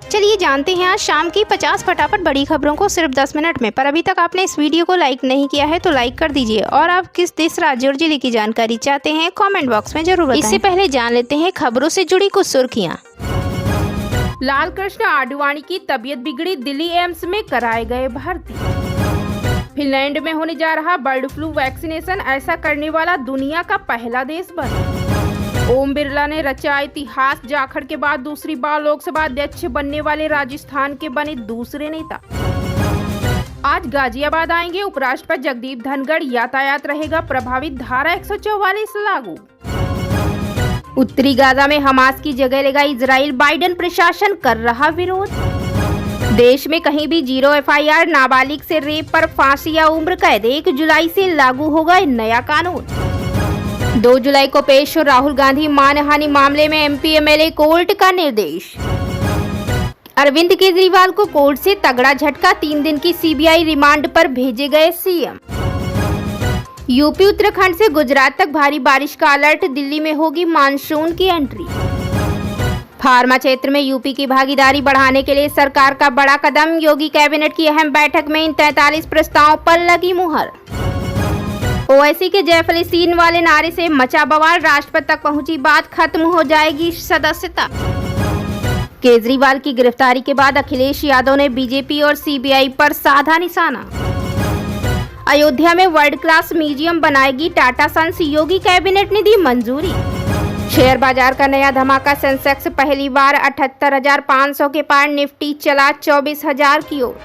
चलिए जानते हैं आज शाम की 50 फटाफट बड़ी खबरों को सिर्फ 10 मिनट में। पर अभी तक आपने इस वीडियो को लाइक नहीं किया है तो लाइक कर दीजिए और आप किस देश, राज्य और जिले की जानकारी चाहते हैं कमेंट बॉक्स में जरूर बताएं। इससे पहले जान लेते हैं खबरों से जुड़ी कुछ सुर्खियां। लाल कृष्ण आडवाणी की तबीयत बिगड़ी, दिल्ली एम्स में कराए गए भर्ती। फिनलैंड में होने जा रहा बर्ड फ्लू वैक्सीनेशन, ऐसा करने वाला दुनिया का पहला देश बना। ओम बिरला ने रचा इतिहास, जाखड़ के बाद दूसरी बार लोकसभा अध्यक्ष बनने वाले राजस्थान के बने दूसरे नेता। आज गाजियाबाद आएंगे उपराष्ट्रपति जगदीप धनखड़, यातायात रहेगा प्रभावित, धारा 144 लागू। उत्तरी गाजा में हमास की जगह लेगा इजराइल, बाइडेन प्रशासन कर रहा विरोध। देश में कहीं भी 0 FIR, नाबालिग से रेप पर फांसी या उम्र कैद। 1 जुलाई से लागू होगा नया कानून। 2 जुलाई को पेश हो राहुल गांधी मानहानि मामले में MP MLA कोर्ट का निर्देश। अरविंद केजरीवाल को कोर्ट से तगड़ा झटका, 3 दिन की CBI रिमांड पर भेजे गए CM। यूपी उत्तराखंड से गुजरात तक भारी बारिश का अलर्ट, दिल्ली में होगी मानसून की एंट्री। फार्मा क्षेत्र में यूपी की भागीदारी बढ़ाने के लिए सरकार का बड़ा कदम, योगी कैबिनेट की अहम बैठक में इन 43 प्रस्तावों पर लगी मुहर। OIC के जय फलस्तीन वाले नारे से मचा बवाल, राष्ट्रपति तक पहुंची बात, खत्म हो जाएगी सदस्यता। केजरीवाल की गिरफ्तारी के बाद अखिलेश यादव ने बीजेपी और CBI पर साधा निशाना। अयोध्या में वर्ल्ड क्लास म्यूजियम बनाएगी टाटा सन्स, योगी कैबिनेट ने दी मंजूरी। शेयर बाजार का नया धमाका, सेंसेक्स पहली बार 78,500 के पार, निफ्टी चला 24,000 की ओर।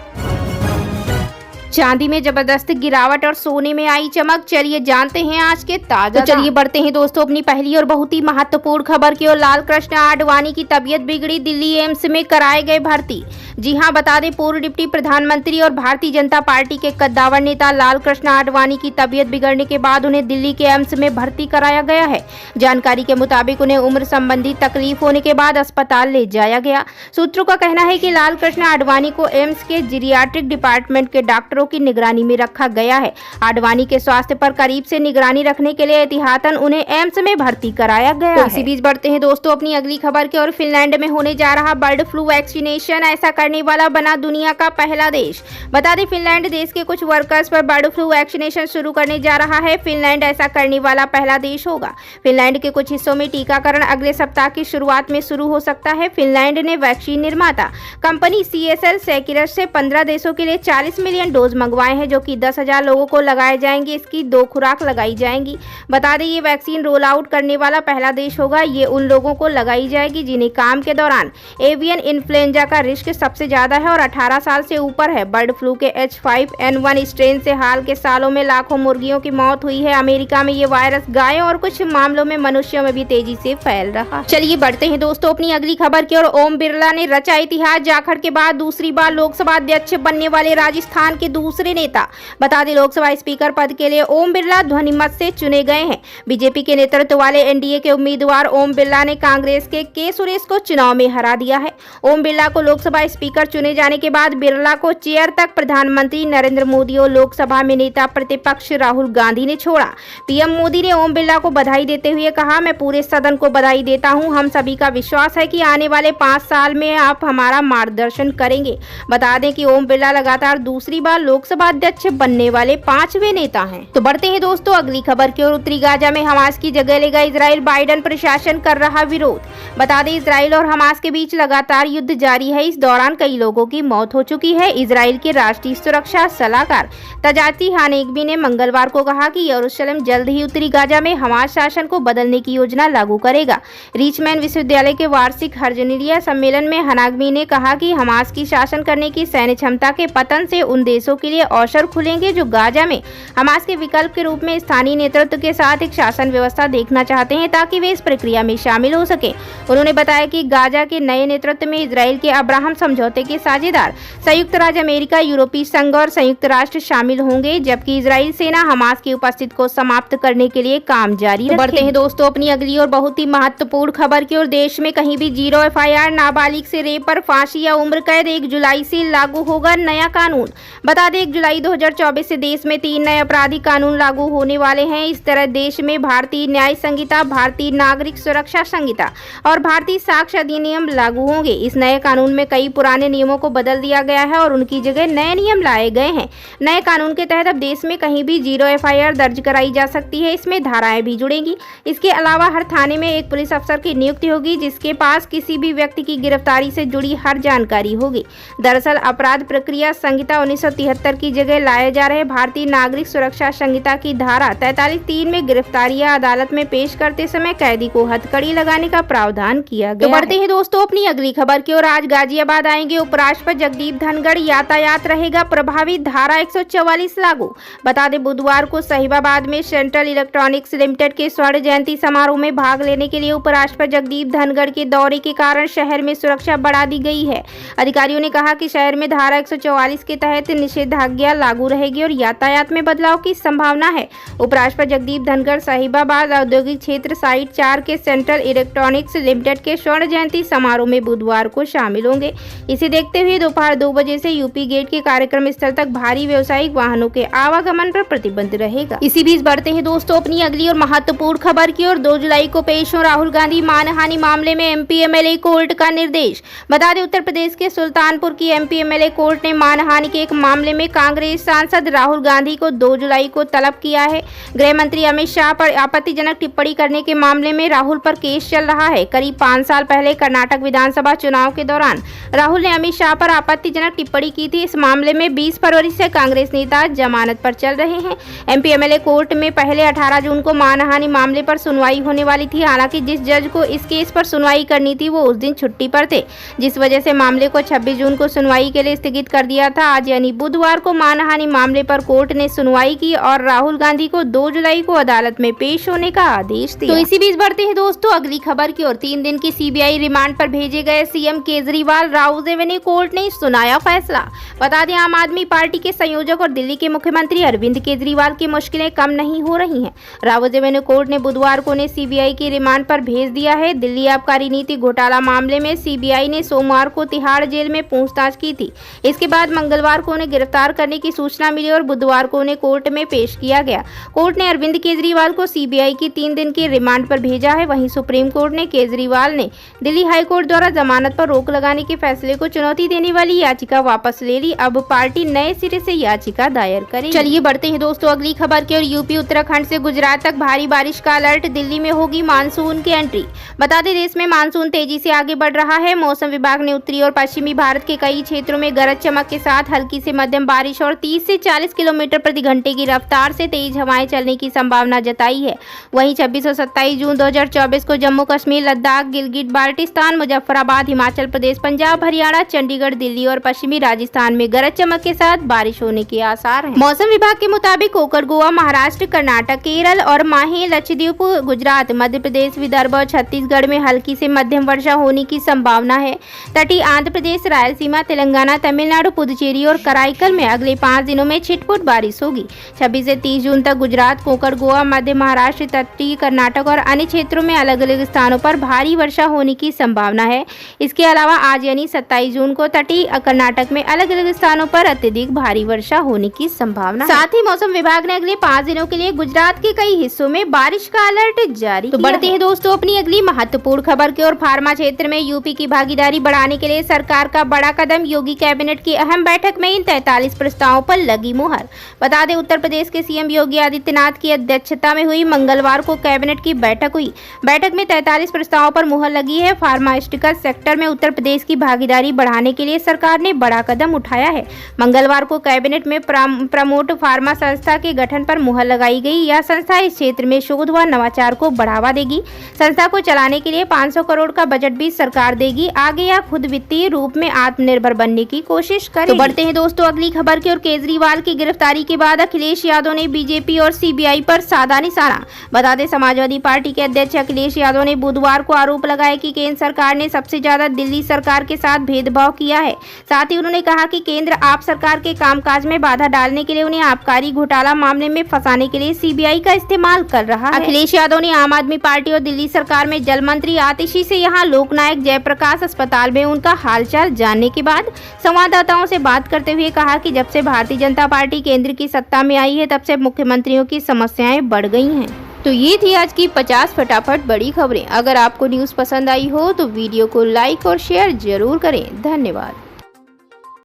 चांदी में जबरदस्त गिरावट और सोने में आई चमक। चलिए जानते हैं आज के ताजा। तो चलिए बढ़ते हैं दोस्तों अपनी पहली और बहुत ही महत्वपूर्ण खबर की ओर। लाल कृष्ण आडवाणी की तबीयत बिगड़ी, दिल्ली एम्स में कराए गए भर्ती। जी हां, बता दें पूर्व डिप्टी प्रधानमंत्री और भारतीय जनता पार्टी के कद्दावर नेता लाल कृष्ण आडवाणी की तबीयत बिगड़ने के बाद उन्हें दिल्ली के एम्स में भर्ती कराया गया है। जानकारी के मुताबिक उन्हें उम्र संबंधी तकलीफ होने के बाद अस्पताल ले जाया गया। सूत्रों का कहना है कि लाल कृष्ण आडवाणी को एम्स के जीरियाट्रिक डिपार्टमेंट के डॉक्टरों की निगरानी में रखा गया है। आडवाणी के स्वास्थ्य पर करीब से निगरानी रखने के लिए एहतियातन उन्हें एम्स में भर्ती कराया गया है। इसी बीच बढ़ते हैं दोस्तों अपनी अगली खबर की ओर। फिनलैंड में होने जा रहा बर्ड फ्लू वैक्सीनेशन, ऐसा करने वाला बना दुनिया का पहला देश। बता दें फिनलैंड देश के कुछ वर्कर्स पर बर्ड फ्लू वैक्सीनेशन शुरू करने जा रहा है। फिनलैंड ऐसा करने वाला पहला देश होगा। फिनलैंड के कुछ हिस्सों में टीकाकरण अगले सप्ताह की शुरुआत में शुरू हो सकता है। फिनलैंड ने वैक्सीन निर्माता कंपनी CSL सेक्यूरस से 15 देशों के लिए 40 मिलियन डोज मंगवाए हैं, जो कि 10,000 लोगों को लगाए जाएंगे। इसकी 2 खुराक लगाई जाएंगी। बता दें ये वैक्सीन रोल आउट करने वाला पहला देश होगा। ये उन लोगों को लगाई जाएगी जिन्हें काम के दौरान एवियन इन्फ्लुएंजा का रिस्क सबसे ज्यादा है और 18 साल से ऊपर है। बर्ड फ्लू के H5N1 स्ट्रेन से हाल के सालों में लाखों मुर्गियों की मौत हुई है। अमेरिका में ये वायरस गायों और कुछ मामलों में मनुष्यों में भी तेजी से फैल रहा है। चलिए बढ़ते हैं दोस्तों अपनी अगली खबर की ओर। ओम बिरला ने रचा इतिहास, जाखड़ के बाद दूसरी बार लोकसभा अध्यक्ष बनने वाले राजस्थान के दूसरे नेता। बता दें लोकसभा स्पीकर पद के लिए ओम बिरला ध्वनिमत से चुने गए हैं। बीजेपी के नेतृत्व वाले NDA के उम्मीदवार ओम बिरला ने कांग्रेस के K सुरेश को चुनाव में हरा दिया है। ओम बिरला को लोकसभा स्पीकर चुने जाने के बाद बिरला को चेयर तक प्रधानमंत्री नरेंद्र मोदी और लोकसभा में नेता प्रतिपक्ष राहुल गांधी ने छोड़ा। PM मोदी ने ओम बिरला को बधाई देते हुए कहा, मैं पूरे सदन को बधाई देता हूं। हम सभी का विश्वास है कि आने वाले 5 साल में आप हमारा मार्गदर्शन करेंगे। बता दें कि ओम बिरला लगातार दूसरी बार लोकसभा अध्यक्ष बनने वाले 5वें नेता हैं। तो बढ़ते हैं दोस्तों अगली खबर की ओर। उत्तरी गाजा में हमास की जगह लेगा इजराइल, बाइडेन प्रशासन कर रहा विरोध। बता दें इजराइल और हमास के बीच लगातार युद्ध जारी है। इस दौरान कई लोगों की मौत हो चुकी है। इजराइल के राष्ट्रीय सुरक्षा सलाहकार तजाती हानेगबी ने मंगलवार को कहा कि यरूशलेम जल्द ही उत्तरी गाजा में हमास शासन को बदलने की योजना लागू करेगा। रिचमैन विश्वविद्यालय के वार्षिक हर्जनीय सम्मेलन में हानेगबी ने कहा कि हमास की शासन करने की सैन्य क्षमता के पतन से उन देशों के लिए अवसर खुलेंगे जो गाजा में हमास के विकल्प के रूप में स्थानीय नेतृत्व के साथ एक शासन व्यवस्था देखना चाहते हैं ताकि वे इस प्रक्रिया में शामिल हो सके। उन्होंने बताया कि गाजा के नए नेतृत्व में इजराइल के अब्राहम समझौते के साझेदार संयुक्त राज्य अमेरिका, यूरोपीय संघ और संयुक्त राष्ट्र शामिल होंगे, जबकि इजराइल सेना हमास की उपस्थिति को समाप्त करने के लिए काम जारी रखेगी। बढ़ते हैं दोस्तों अपनी अगली और बहुत ही महत्वपूर्ण खबर की ओर। देश में कहीं भी 0 FIR, नाबालिग से रेप पर फांसी या उम्र कैद। 1 जुलाई से लागू होगा नया कानून। बता बता दें 1 जुलाई 2024 से देश में 3 नए आपराधिक कानून लागू होने वाले हैं। इस तरह देश में भारतीय न्याय संहिता, भारतीय नागरिक सुरक्षा संहिता और भारतीय साक्ष्य अधिनियम लागू होंगे। इस नए कानून में कई पुराने नियमों को बदल दिया गया है और उनकी जगह नए नियम लाए गए हैं। नए कानून के तहत अब देश में कहीं भी 0 FIR दर्ज कराई जा सकती है। इसमें धाराएं भी जुड़ेंगी। इसके अलावा हर थाने में एक पुलिस अफसर की नियुक्ति होगी जिसके पास किसी भी व्यक्ति की गिरफ्तारी से जुड़ी हर जानकारी होगी। दरअसल अपराध प्रक्रिया संहिता 1973 की जगह लाए जा रहे भारतीय नागरिक सुरक्षा संहिता की धारा 43(3) में गिरफ्तारी या अदालत में पेश करते समय कैदी को हथकड़ी लगाने का प्रावधान किया गया। तो बढ़ते हैं दोस्तों अपनी अगली खबर की ओर। आज गाजियाबाद आएंगे उपराष्ट्रपति जगदीप धनखड़, यातायात रहेगा प्रभावित, धारा 144 लागू। बता दें बुधवार को साहिबाबाद में सेंट्रल इलेक्ट्रॉनिक्स लिमिटेड के स्वर्ण जयंती समारोह में भाग लेने के लिए उपराष्ट्रपति जगदीप धनखड़ के दौरे के कारण शहर में सुरक्षा बढ़ा दी गई है। अधिकारियों ने कहा कि शहर में धारा 144 के तहत निषेधाज्ञा लागू रहेगी और यातायात में बदलाव की संभावना है। उपराष्ट्रपति जगदीप धनखड़ साहिबाबाद औद्योगिक क्षेत्र साइट 4 के सेंट्रल इलेक्ट्रॉनिक्स लिमिटेड के स्वर्ण जयंती समारोह में बुधवार को शामिल होंगे। इसे देखते हुए दोपहर 2 बजे से यूपी गेट के कार्यक्रम स्थल तक भारी व्यावसायिक वाहनों के आवागमन पर प्रतिबंध रहेगा। इसी बीच बढ़ते हैं दोस्तों अपनी अगली और महत्वपूर्ण खबर की ओर। 2 जुलाई को पेश हो राहुल गांधी मानहानि मामले में MP MLA कोर्ट का निर्देश। बता दें उत्तर प्रदेश के सुल्तानपुर की MP MLA कोर्ट ने मानहानि के एक मामले में कांग्रेस सांसद राहुल गांधी को 2 जुलाई को तलब किया है। गृह मंत्री अमित शाह पर आपत्तिजनक टिप्पणी करने के मामले में राहुल पर केस चल रहा है। करीब 5 साल पहले कर्नाटक विधानसभा चुनाव के दौरान राहुल ने अमित शाह पर आपत्तिजनक टिप्पणी की थी। इस मामले में 20 फरवरी से कांग्रेस नेता जमानत पर चल रहे हैं। MP MLA कोर्ट में पहले 18 जून को मानहानि मामले पर सुनवाई होने वाली थी। हालांकि जिस जज को इस केस पर सुनवाई करनी थी वो उस दिन छुट्टी पर थे, जिस वजह से मामले को 26 जून को सुनवाई के लिए स्थगित कर दिया था। आज यानी बुधवार को मानहानि मामले पर कोर्ट ने सुनवाई की और राहुल गांधी को 2 जुलाई को अदालत में पेश होने का आदेश दिया। तो इसी बीच बढ़ते हैं दोस्तों अगली खबर की ओर। 3 दिन की CBI रिमांड पर भेजे गए CM Kejriwal, Rouse Avenue court ने सुनाया फैसला। बता दें आम आदमी पार्टी के संयोजक और दिल्ली के मुख्यमंत्री अरविंद केजरीवाल की मुश्किलें कम नहीं हो रही हैं। राउज एवेन्यू कोर्ट ने बुधवार को उन्हें CBI की रिमांड पर भेज दिया है। दिल्ली आबकारी नीति घोटाला मामले में CBI ने सोमवार को तिहाड़ जेल में पूछताछ की थी। इसके बाद मंगलवार को उन्हें गिरफ्तार करने की सूचना मिली और बुधवार को उन्हें कोर्ट में पेश किया गया। कोर्ट ने अरविंद केजरीवाल को CBI की 3 दिन की रिमांड पर भेजा है। वहीं सुप्रीम कोर्ट ने केजरीवाल ने दिल्ली हाई कोर्ट द्वारा जमानत पर रोक लगाने के फैसले को चुनौती देने वाली याचिका वापस ले ली। अब पार्टी नए सिरे से याचिका दायर करेगी। चलिए बढ़ते हैं दोस्तों अगली खबर की ओर। यूपी उत्तराखंड से गुजरात तक भारी बारिश का अलर्ट, दिल्ली में होगी मानसून की एंट्री। बता दें देश में मानसून तेजी से आगे बढ़ रहा है। मौसम विभाग ने उत्तरी और पश्चिमी भारत के कई क्षेत्रों में गरज चमक के साथ हल्की से मध्यम बारिश और 30 से 40 किलोमीटर प्रति घंटे की रफ्तार से तेज हवाएं चलने की संभावना जताई है। वहीं 26 और 27 जून 2024 को जम्मू कश्मीर, लद्दाख, गिलगिट बाल्टिस्तान, मुजफ्फराबाद, हिमाचल प्रदेश, पंजाब, हरियाणा, चंडीगढ़, दिल्ली और पश्चिमी राजस्थान में गरज चमक के साथ बारिश होने के आसार हैं। मौसम विभाग के मुताबिक कोकण, गोवा, महाराष्ट्र, कर्नाटक, केरल और माहे, लक्षद्वीप, गुजरात, मध्य प्रदेश, विदर्भ और छत्तीसगढ़ में हल्की से मध्यम वर्षा होने की संभावना है। तटीय आंध्र प्रदेश, रायलसीमा, तेलंगाना, तमिलनाडु, पुदुचेरी और कराईकल में अगले 5 दिनों में छिटपुट बारिश होगी। 26 से 30 जून तक गुजरात, कोकण, गोवा, मध्य महाराष्ट्र, तटीय कर्नाटक और अन्य क्षेत्रों में अलग अलग स्थानों पर भारी वर्षा होने की संभावना है। इसके अलावा आज यानी 27 जून को तटीय कर्नाटक में अलग अलग स्थानों पर अत्यधिक भारी वर्षा होने की संभावना। साथ ही मौसम विभाग ने अगले 5 दिनों के लिए गुजरात के कई हिस्सों में बारिश का अलर्ट जारी किया। तो बढ़ते हैं दोस्तों अपनी अगली महत्वपूर्ण खबर की ओर। फार्मा क्षेत्र में यूपी की भागीदारी बढ़ाने के लिए सरकार का बड़ा कदम, योगी कैबिनेट की अहम बैठक में इन 43 प्रस्तावों पर लगी मुहर। बता दें उत्तर प्रदेश के CM योगी आदित्यनाथ की अध्यक्षता में हुई मंगलवार को कैबिनेट की बैठक हुई। बैठक में 43 प्रस्तावों पर मुहर लगी है। फार्मास्यूटिकल सेक्टर में उत्तर प्रदेश की भागीदारी बढ़ाने के लिए सरकार ने बड़ा कदम उठाया है। मंगलवार को कैबिनेट में प्रमोट फार्मा संस्था के गठन पर मुहर लगाई गई। यह संस्था इस क्षेत्र में शोध व नवाचार को बढ़ावा देगी। संस्था को चलाने के लिए 500 करोड़ का बजट भी सरकार देगी। आगे यह खुद वित्तीय रूप में आत्मनिर्भर बनने की कोशिश करेगी। तो बढ़ते हैं दोस्तों अगली खबर की ओर। केजरीवाल की गिरफ्तारी के बाद अखिलेश यादव ने बीजेपी और CBI पर साधा निशाना। बता दें समाजवादी पार्टी के अध्यक्ष अखिलेश यादव ने बुधवार को आरोप लगाया कि केंद्र सरकार ने सबसे ज्यादा दिल्ली सरकार के साथ भेदभाव किया है। साथ ही उन्होंने कहा कि केंद्र आप सरकार के कामकाज में बाधा डालने के लिए उन्हें आबकारी घोटाला मामले में फंसाने के लिए CBI का इस्तेमाल कर रहा है। अखिलेश यादव ने आम आदमी पार्टी और दिल्ली सरकार में जल मंत्री आतिशी से यहां लोकनायक जयप्रकाश अस्पताल में उनका हालचाल जानने के बाद संवाददाताओं से बात करते हुए कहा कहा कि जब से भारतीय जनता पार्टी केंद्र की सत्ता में आई है तब से मुख्यमंत्रियों की समस्याएं बढ़ गई हैं। तो ये थी आज की 50 फटाफट बड़ी खबरें। अगर आपको न्यूज़ पसंद आई हो तो वीडियो को लाइक और शेयर जरूर करें। धन्यवाद।